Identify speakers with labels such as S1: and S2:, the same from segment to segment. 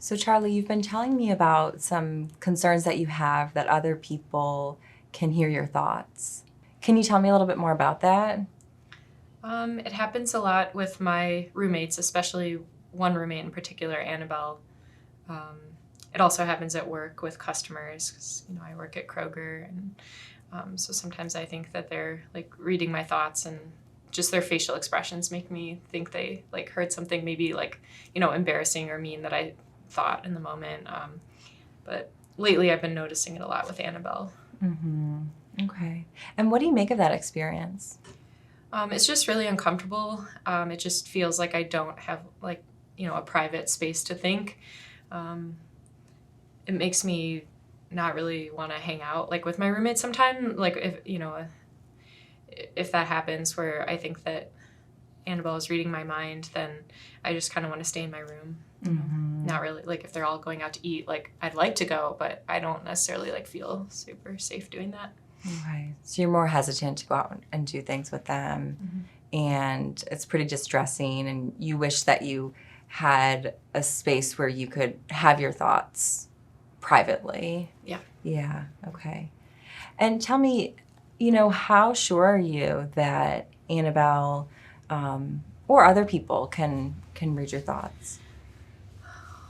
S1: So Charlie, you've been telling me about some concerns that you have that other people can hear your thoughts. Can you tell me a little bit more about that?
S2: It happens a lot with my roommates, especially one roommate in particular, Annabelle. It also happens at work with customers because, I work at Kroger, and so sometimes I think that they're like reading my thoughts, and just their facial expressions make me think they like heard something maybe like, embarrassing or mean that I thought in the moment. But lately I've been noticing it a lot with Annabelle.
S1: Mm-hmm. Okay. And what do you make of that experience?
S2: It's just really uncomfortable. It just feels like I don't have a private space to think. It makes me not really want to hang out like with my roommates sometime. Like if that happens where I think that Annabelle is reading my mind, then I just kind of want to stay in my room.
S1: Mm-hmm.
S2: Not really like if they're all going out to eat, like I'd like to go, but I don't necessarily like feel super safe doing that.
S1: Okay. So you're more hesitant to go out and do things with them, and it's pretty distressing, and you wish that you had a space where you could have your thoughts privately.
S2: Yeah.
S1: Yeah. Okay. And tell me, how sure are you that Annabelle or other people can read your thoughts?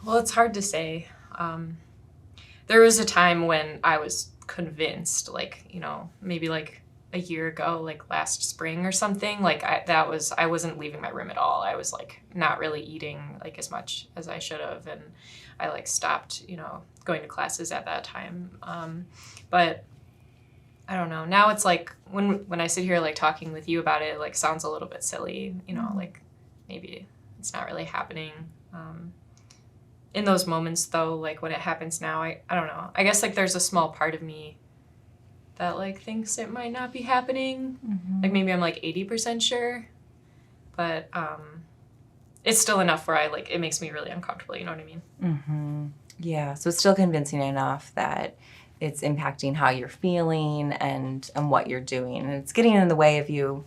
S2: Well, it's hard to say. There was a time when I was convinced, like, maybe like a year ago, like last spring or something, like I wasn't leaving my room at all. I was like not really eating like as much as I should have. And I like stopped, going to classes at that time. But I don't know. Now it's like when I sit here like talking with you about it, like sounds a little bit silly, like maybe it's not really happening. In those moments though, like when it happens now, I don't know. I guess like there's a small part of me that like thinks it might not be happening. Like maybe I'm like 80% sure, but it's still enough where it makes me really uncomfortable, you know what I mean?
S1: Mm-hmm. Yeah, so it's still convincing enough that it's impacting how you're feeling and what you're doing. And it's getting in the way of you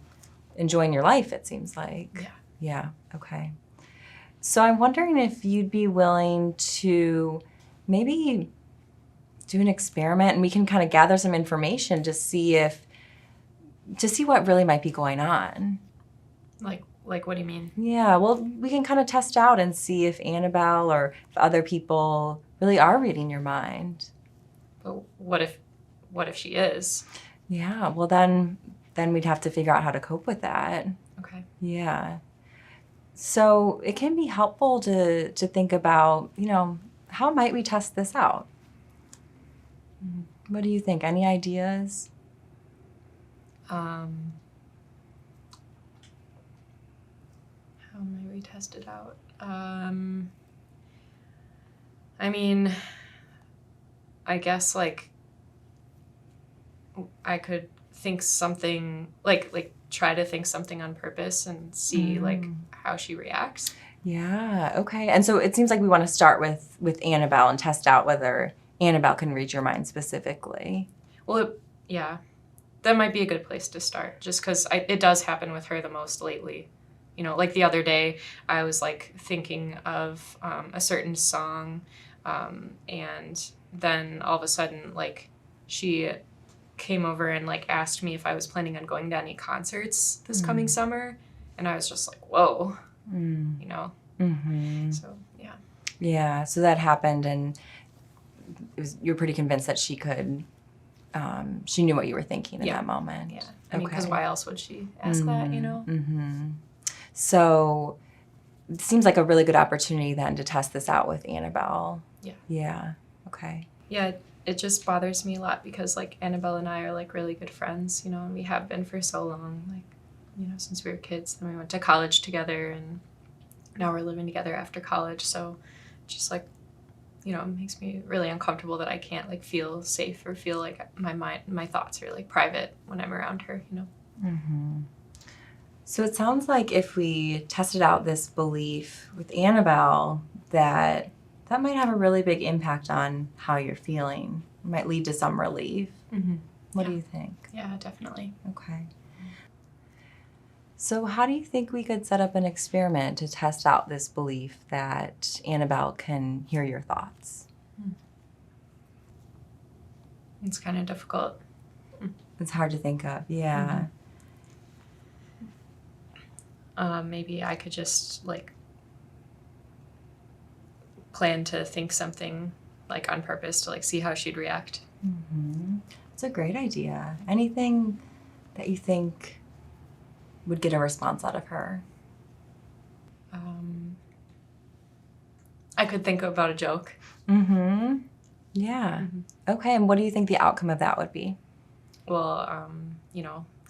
S1: enjoying your life, it seems like.
S2: Yeah.
S1: Yeah, okay. So I'm wondering if you'd be willing to maybe do an experiment, and we can kind of gather some information to see what really might be going on.
S2: Like what do you mean?
S1: Yeah, well, we can kind of test out and see if Annabelle or if other people really are reading your mind.
S2: But what if she is?
S1: Yeah, well then we'd have to figure out how to cope with that.
S2: Okay.
S1: Yeah. So it can be helpful to think about, how might we test this out? What do you think? Any ideas?
S2: How might we test it out? I mean, I guess like I could think something like try to think something on purpose and see like how she reacts.
S1: Yeah, okay. And so it seems like we want to start with Annabelle and test out whether Annabelle can read your mind specifically.
S2: Well, yeah, that might be a good place to start, just because it does happen with her the most lately. Like the other day, I was like thinking of a certain song, and then all of a sudden, like she came over and like asked me if I was planning on going to any concerts this coming summer, and I was just like, whoa,
S1: Mm-hmm.
S2: So yeah.
S1: Yeah, so that happened, and you're pretty convinced that she could. She knew what you were thinking in that moment.
S2: Yeah, I mean, because why else would she ask that?
S1: Mm-hmm. So it seems like a really good opportunity then to test this out with Annabelle.
S2: Yeah.
S1: Yeah. Okay.
S2: Yeah, it just bothers me a lot because like Annabelle and I are like really good friends, and we have been for so long, like, since we were kids. Then we went to college together, and now we're living together after college. So just like, it makes me really uncomfortable that I can't like feel safe or feel like my thoughts are like private when I'm around her,
S1: Mm-hmm. So it sounds like if we tested out this belief with Annabelle, that might have a really big impact on how you're feeling. It might lead to some relief.
S2: Mm-hmm.
S1: What do you think?
S2: Yeah, definitely.
S1: Okay. So how do you think we could set up an experiment to test out this belief that Annabelle can hear your thoughts?
S2: It's kind of difficult.
S1: It's hard to think of, yeah.
S2: Maybe I could just like plan to think something like on purpose to like see how she'd react.
S1: It's a great idea. Anything that you think would get a response out of her?
S2: I could think about a joke.
S1: Yeah. Okay, and what do you think the outcome of that would be?
S2: Well,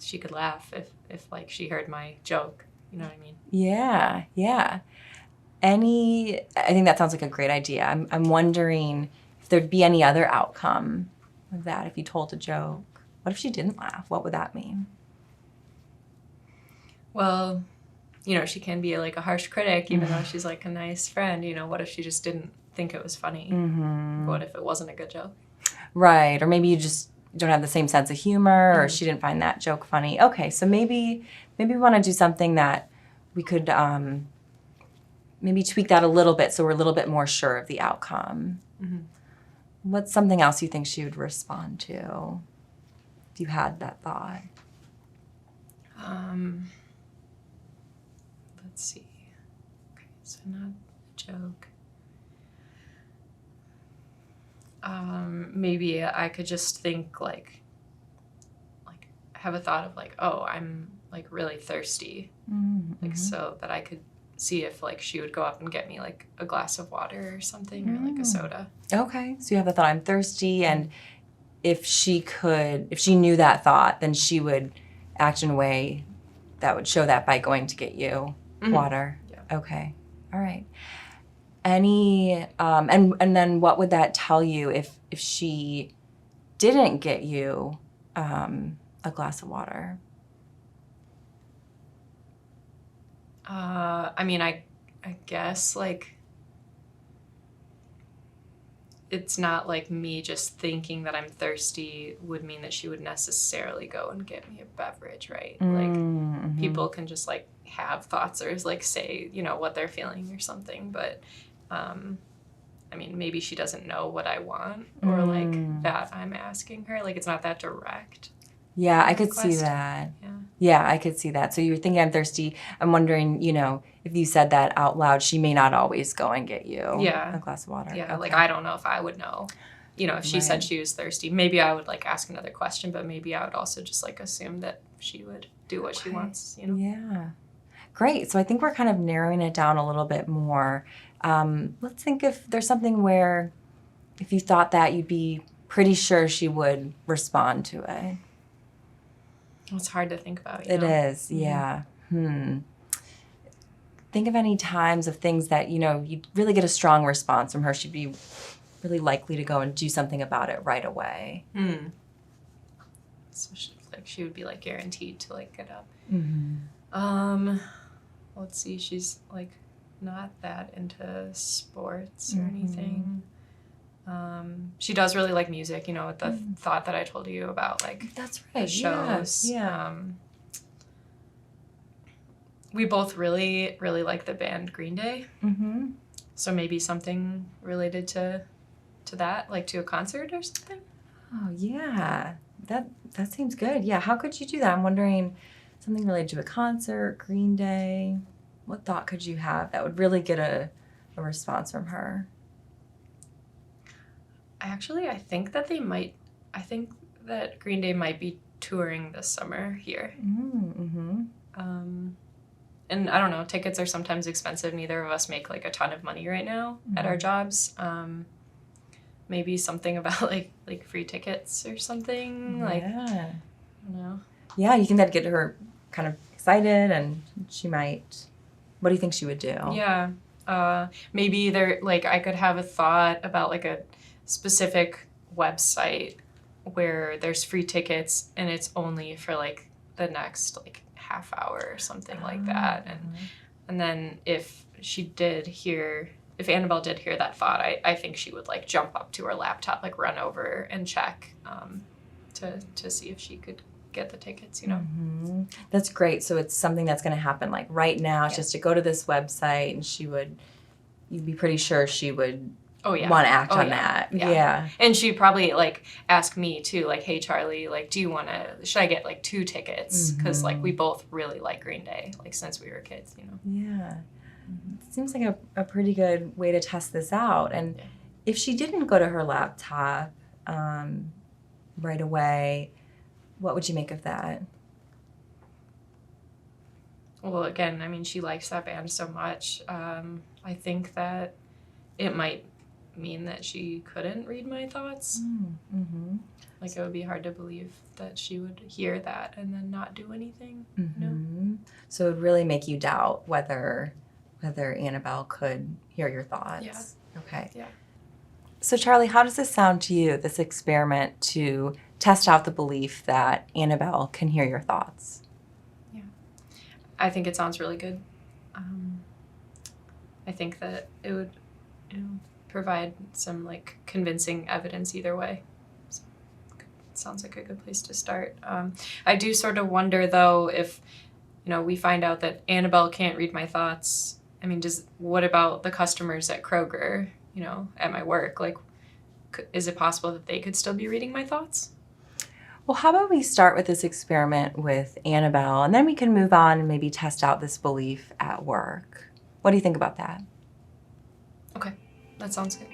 S2: she could laugh if like she heard my joke. You know what I mean?
S1: Yeah. I think that sounds like a great idea. I'm wondering if there'd be any other outcome of that if you told a joke. What if she didn't laugh? What would that mean?
S2: Well, she can be like a harsh critic, even though she's like a nice friend. What if she just didn't think it was funny? What if it wasn't a good joke?
S1: Right, or maybe you just don't have the same sense of humor, or she didn't find that joke funny. Okay, so maybe we want to do something that we could maybe tweak that a little bit so we're a little bit more sure of the outcome. What's something else you think she would respond to if you had that thought?
S2: Let's see. Okay, so not a joke. Maybe I could just think like have a thought of like, oh, I'm like really thirsty, like so that I could see if like she would go up and get me like a glass of water or something or like a soda.
S1: Okay, so you have the thought, I'm thirsty, and if she knew that thought, then she would act in a way that would show that by going to get you water.
S2: Yeah.
S1: Okay, all right. And then what would that tell you if she didn't get you a glass of water?
S2: I guess like it's not like me just thinking that I'm thirsty would mean that she would necessarily go and get me a beverage, right? Like people can just like have thoughts or like say, what they're feeling or something, but maybe she doesn't know what I want or like that I'm asking her. Like it's not that direct.
S1: Yeah, I could see that. Yeah, I could see that. So you're thinking I'm thirsty. I'm wondering, if you said that out loud, she may not always go and get you a glass of water.
S2: Yeah,
S1: okay.
S2: Like I don't know if I would know. If she said she was thirsty, maybe I would like ask another question, but maybe I would also just like assume that she would do what she wants,
S1: Yeah. Great. So I think we're kind of narrowing it down a little bit more. Let's think if there's something where if you thought that, you'd be pretty sure she would respond to it.
S2: It's hard to think about.
S1: It is, yeah. Think of any times of things that, you'd really get a strong response from her. She'd be really likely to go and do something about it right away.
S2: So she would be like guaranteed to like get up. Let's see, she's like not that into sports or anything. She does really like music, with the thought that I told you about, like
S1: that's right.
S2: The shows.
S1: Yeah.
S2: We both really, really like the band Green Day. So maybe something related to that, like to a concert or something.
S1: Oh yeah, that seems good. Yeah, how could you do that? I'm wondering something related to a concert, Green Day. What thought could you have that would really get a response from her?
S2: I think that Green Day might be touring this summer here. And I don't know, tickets are sometimes expensive. Neither of us make like a ton of money right now at our jobs. Maybe something about like free tickets or something. Like, I don't know.
S1: Yeah, you think that'd get her kind of excited, and she might. What do you think she would do?
S2: Yeah. Maybe I could have a thought about like a specific website where there's free tickets and it's only for like the next like half hour or something like that. And then if Annabelle did hear that thought, I think she would like jump up to her laptop, like run over and check to see if she could get the tickets, you know.
S1: Mm-hmm. That's great. So it's something that's going to happen like right now. It's
S2: Yeah.
S1: just to go to this website, and you'd be pretty sure she would
S2: Oh yeah.
S1: want to act
S2: Oh
S1: on
S2: yeah.
S1: that.
S2: Yeah.
S1: Yeah.
S2: And she'd probably like ask me too, like, "Hey Charlie, like, should I get like 2 tickets? Because like we both really like Green Day, like since we were kids, you know."
S1: Yeah. It seems like a pretty good way to test this out. And if she didn't go to her laptop right away, what would you make of that?
S2: Well, again, I mean, she likes that band so much. I think that it might mean that she couldn't read my thoughts.
S1: Mm-hmm.
S2: Like, it would be hard to believe that she would hear that and then not do anything.
S1: Mm-hmm.
S2: You know?
S1: So it would really make you doubt whether Annabelle could hear your thoughts.
S2: Yeah.
S1: Okay.
S2: Yeah.
S1: So Charlie, how does this sound to you, this experiment to test out the belief that Annabelle can hear your thoughts?
S2: Yeah. I think it sounds really good. I think that it would, provide some like convincing evidence either way. So it sounds like a good place to start. I do sort of wonder though if, we find out that Annabelle can't read my thoughts. I mean, what about the customers at Kroger, at my work? Like, is it possible that they could still be reading my thoughts?
S1: Well, how about we start with this experiment with Annabelle, and then we can move on and maybe test out this belief at work. What do you think about that?
S2: Okay, that sounds good.